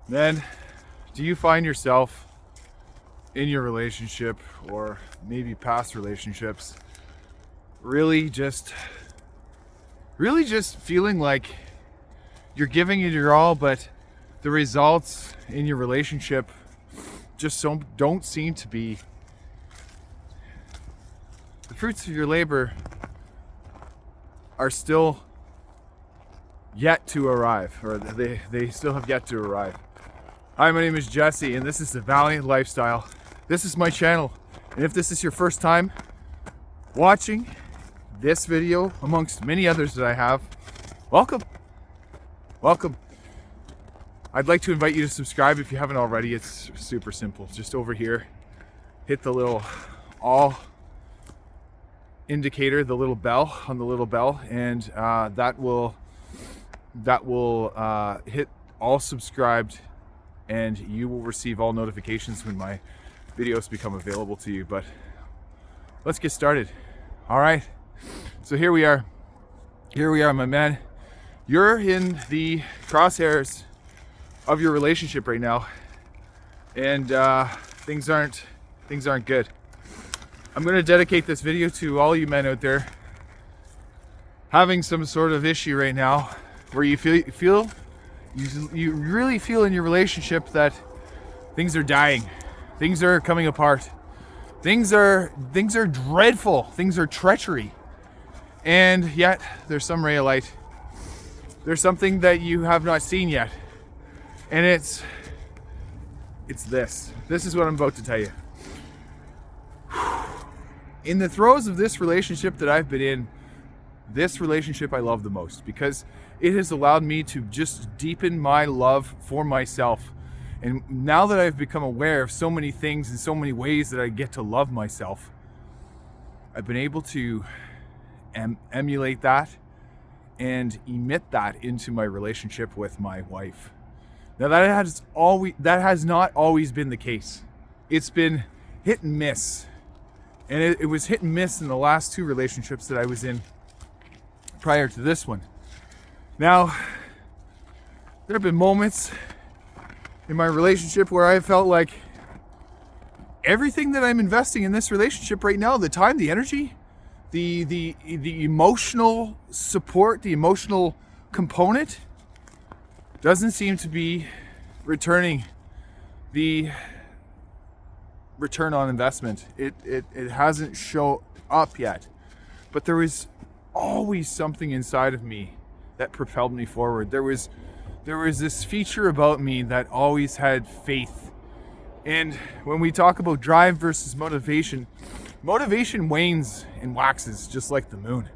Then, do you find yourself in your relationship or maybe past relationships really just feeling like you're giving it your all, but the results in your relationship just don't seem to be the fruits of your labor are still yet to arrive, or they still have yet to arrive. Hi, my name is Jesse, and this is the Valiant Lifestyle. This is my channel, and if this is your first time watching this video amongst many others that I have, welcome. I'd like to invite you to subscribe if you haven't already. It's super simple. Just over here, hit the little all indicator, the little bell on the little bell, and that will hit all subscribed, and you will receive all notifications when my videos become available to you. But let's get started. All right, so here we are, my man. You're in the crosshairs of your relationship right now, and things aren't good. I'm going to dedicate this video to all you men out there having some sort of issue right now where you really feel in your relationship that things are dying, things are coming apart, things are dreadful, things are treachery, and yet there's some ray of light. There's something that you have not seen yet, and it's this. This is what I'm about to tell you. In the throes of this relationship that I've been in, this relationship I love the most because it has allowed me to just deepen my love for myself. And now that I've become aware of so many things and so many ways that I get to love myself, I've been able to emulate that and emit that into my relationship with my wife. Now that has not always been the case. It's been hit and miss. And it was hit and miss in the last two relationships that I was in prior to this one. Now, there have been moments in my relationship where I felt like everything that I'm investing in this relationship right now, the time, the energy, the emotional support, the emotional component, doesn't seem to be returning the return on investment. It hasn't shown up yet, but there was always something inside of me that propelled me forward. There was this feature about me that always had faith. And when we talk about drive versus motivation wanes and waxes just like the moon.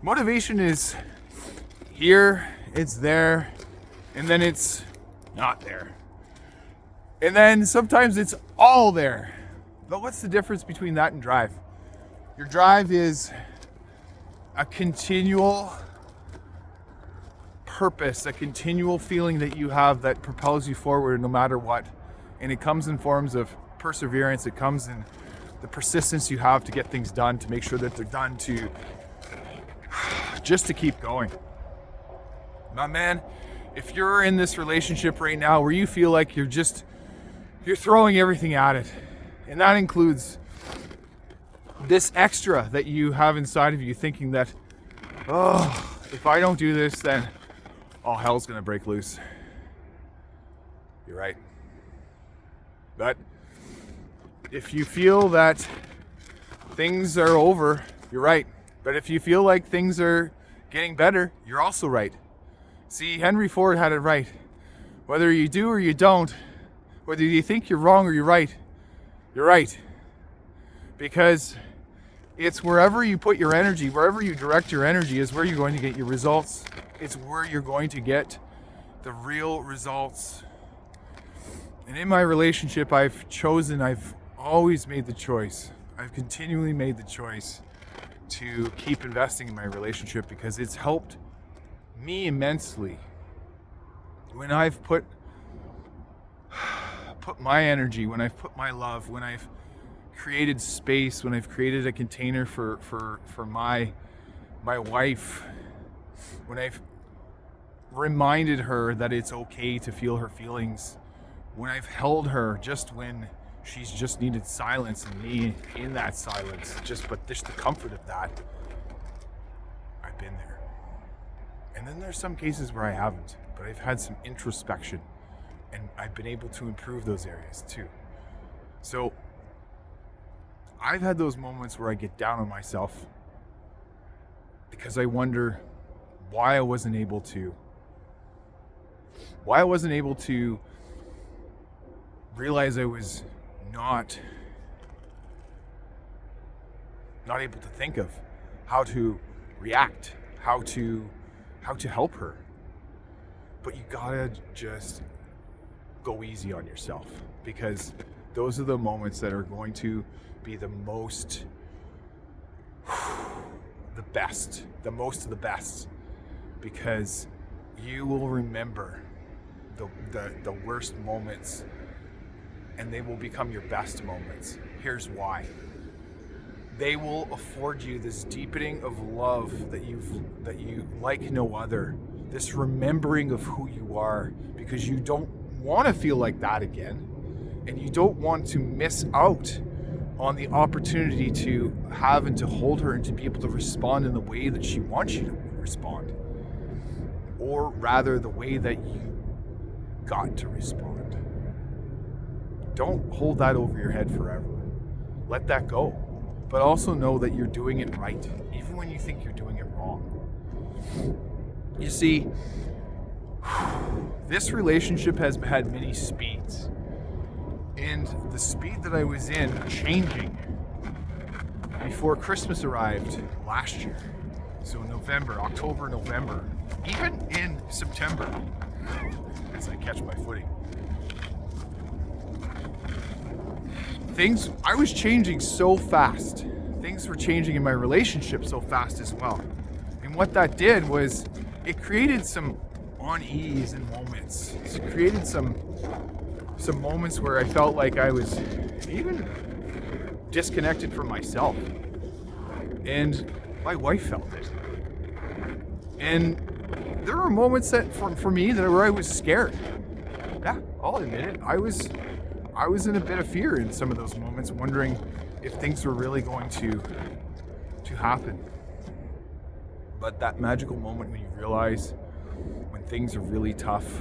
Motivation is here, it's there, and then it's not there. And then sometimes it's all there. But what's the difference between that and drive? Your drive is a continual purpose, a continual feeling that you have that propels you forward no matter what. And it comes in forms of perseverance. It comes in the persistence you have to get things done, to make sure that they're done, to just to keep going. My man, if you're in this relationship right now where you feel like you're throwing everything at it, and that includes this extra that you have inside of you, thinking that, oh, if I don't do this, then all hell's gonna break loose. You're right. But if you feel that things are over, you're right. But if you feel like things are getting better, you're also right. See, Henry Ford had it right. Whether you do or you don't, whether you think you're wrong or you're right, because it's wherever you put your energy, wherever you direct your energy is where you're going to get your results. It's where you're going to get the real results. And in my relationship, I've always made the choice. I've continually made the choice to keep investing in my relationship because it's helped me immensely. When I've put my energy, when I've put my love, when I've created space, when I've created a container for my wife, when I've reminded her that it's okay to feel her feelings, when I've held her just when she's just needed silence and me in that silence, but just the comfort of that, I've been there. And then there's some cases where I haven't, but I've had some introspection and I've been able to improve those areas too. So I've had those moments where I get down on myself because I wonder why I wasn't able to realize I was not able to think of how to react, how to help her. But you gotta just go easy on yourself, because those are the moments that are going to be the most of the best, because you will remember the worst moments and they will become your best moments. Here's why. They will afford you this deepening of love that you like no other, this remembering of who you are, because you don't want to feel like that again, and you don't want to miss out on the opportunity to have and to hold her and to be able to respond in the way that she wants you to respond, or rather the way that you got to respond. Don't hold that over your head forever. Let that go. But also know that you're doing it right, even when you think you're doing it wrong. You see, this relationship has had many speeds. And the speed that I was in changing before Christmas arrived last year. So October, November, even in September, as I catch my footing. I was changing so fast. Things were changing in my relationship so fast as well. And what that did was it created some unease in moments. It created some moments where I felt like I was even disconnected from myself. And my wife felt it. And there were moments that for me where I was scared. Yeah, I'll admit it. I was in a bit of fear in some of those moments, wondering if things were really going to happen. But that magical moment when you realize when things are really tough,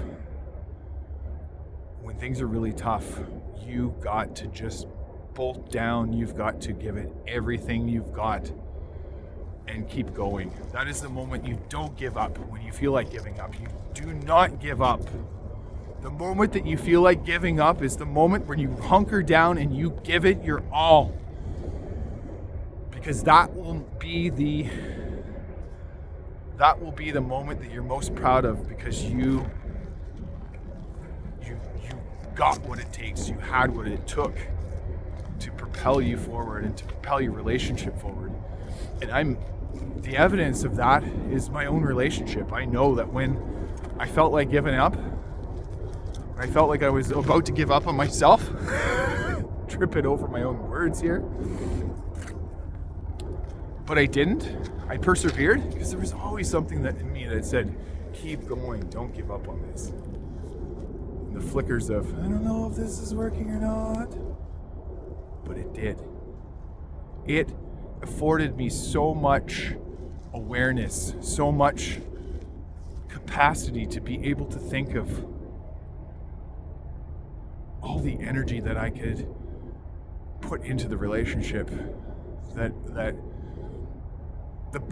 you got to just bolt down. You've got to give it everything you've got and keep going. That is the moment you don't give up. When you feel like giving up, you do not give up. The moment that you feel like giving up is the moment when you hunker down and you give it your all. Because that will be the moment that you're most proud of, because you got what it takes, you had what it took to propel you forward and to propel your relationship forward. And the evidence of that is my own relationship. I know that when I felt like giving up, I felt like I was about to give up on myself, tripping over my own words here, but I didn't. I persevered, because there was always something that in me that said, keep going, don't give up on this. And the flickers of, I don't know if this is working or not, but it did. It afforded me so much awareness, so much capacity to be able to think of all the energy that I could put into the relationship.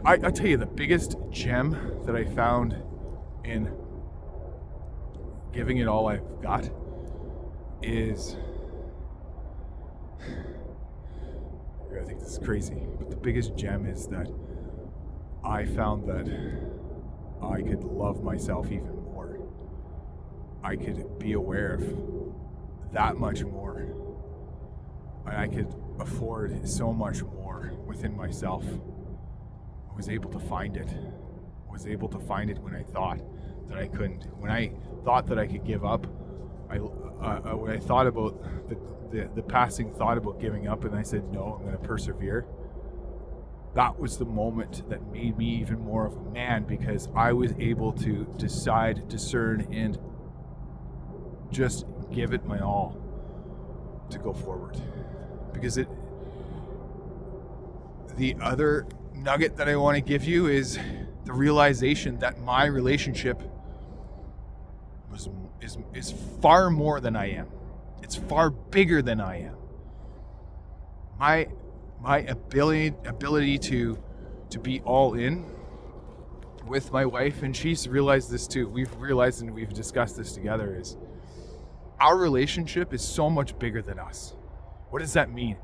I tell you, the biggest gem that I found in giving it all I've got is, I think this is crazy, but the biggest gem is that I found that I could love myself even more. I could be aware of that much more. And I could afford so much more within myself. I was able to find it. I was able to find it when I thought that I couldn't. When I thought that I could give up, when I thought about the passing thought about giving up, and I said, no, I'm going to persevere. That was the moment that made me even more of a man, because I was able to decide, discern, and just give it my all to go forward. Because the other nugget that I want to give you is the realization that my relationship is far more than I am. It's far bigger than I am. My ability to be all in with my wife, and she's realized this too. We've realized and we've discussed this together, is our relationship is so much bigger than us. What does that mean?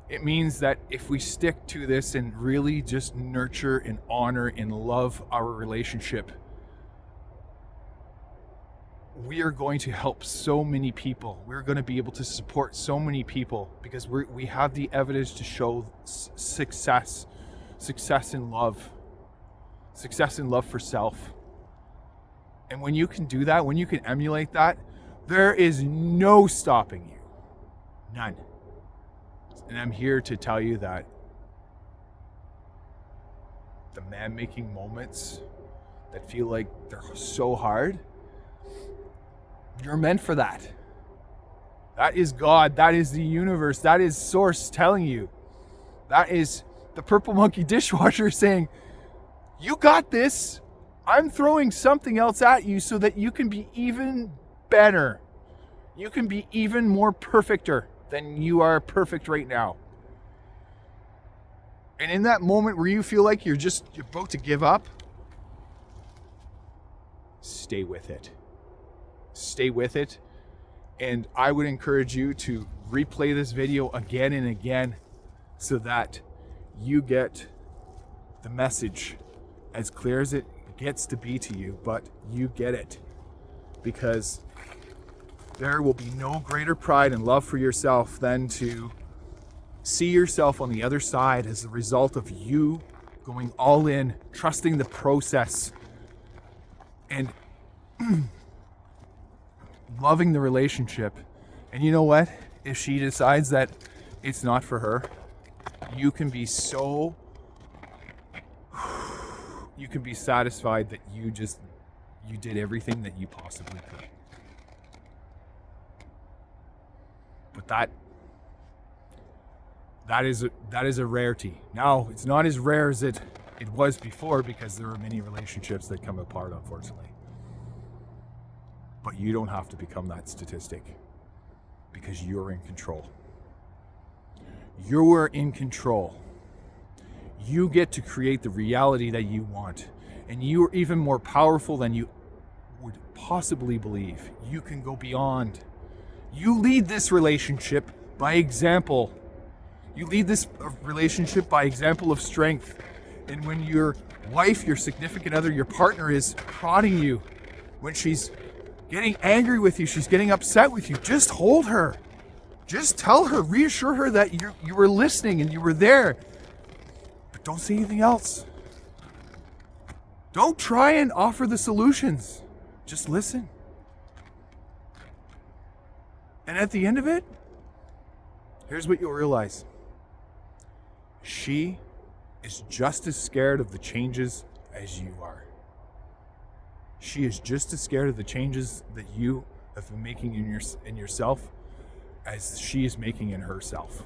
It means that if we stick to this and really just nurture and honor and love our relationship, we are going to help so many people. We're going to be able to support so many people because we have the evidence to show success in love for self. And when you can do that, when you can emulate that, there is no stopping you. None. And I'm here to tell you that the man-making moments that feel like they're so hard, you're meant for that. That is God. That is the universe. That is Source telling you. That is the Purple Monkey dishwasher saying, you got this. I'm throwing something else at you so that you can be even better. You can be even more perfecter than you are perfect right now. And in that moment where you feel like you're about to give up, stay with it. Stay with it. And I would encourage you to replay this video again and again so that you get the message as clear as it gets to be to you, but you get it. Because there will be no greater pride and love for yourself than to see yourself on the other side as a result of you going all in, trusting the process, and loving the relationship. And you know what? If she decides that it's not for her, you can be satisfied that you did everything that you possibly could. But that is a rarity. Now, it's not as rare as it was before because there are many relationships that come apart, unfortunately. But you don't have to become that statistic because you're in control. You're in control. You get to create the reality that you want. And you are even more powerful than you would possibly believe. You can go beyond. You lead this relationship by example. You lead this relationship by example of strength. And when your wife, your significant other, your partner is prodding you, when she's getting angry with you, she's getting upset with you, just hold her. Just tell her, reassure her that you were listening and you were there. But don't say anything else. Don't try and offer the solutions. Just listen. And at the end of it, here's what you'll realize. She is just as scared of the changes as you are. She is just as scared of the changes that you have been making in yourself as she is making in herself.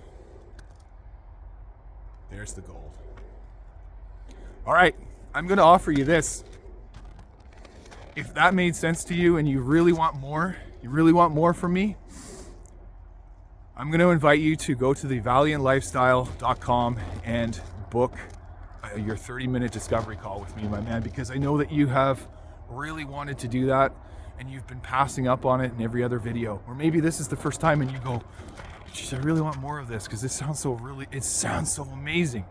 There's the gold. All right, I'm going to offer you this. If that made sense to you and you really want more from me, I'm going to invite you to go to thevaliantlifestyle.com and book your 30-minute discovery call with me, my man, because I know that you have really wanted to do that and you've been passing up on it in every other video. Or maybe this is the first time and you go, geez, I really want more of this because it sounds so amazing.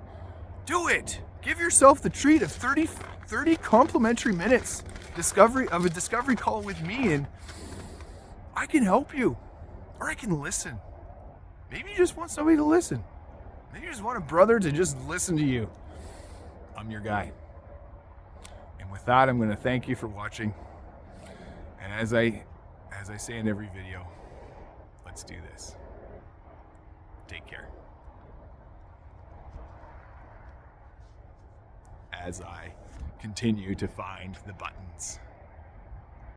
Do it. Give yourself the treat of 30 complimentary minutes of a discovery call with me, and I can help you, or I can listen. Maybe you just want somebody to listen. Maybe you just want a brother to just listen to you. I'm your guy. And with that, I'm going to thank you for watching. And as I say in every video, let's do this. Take care. As I continue to find the buttons.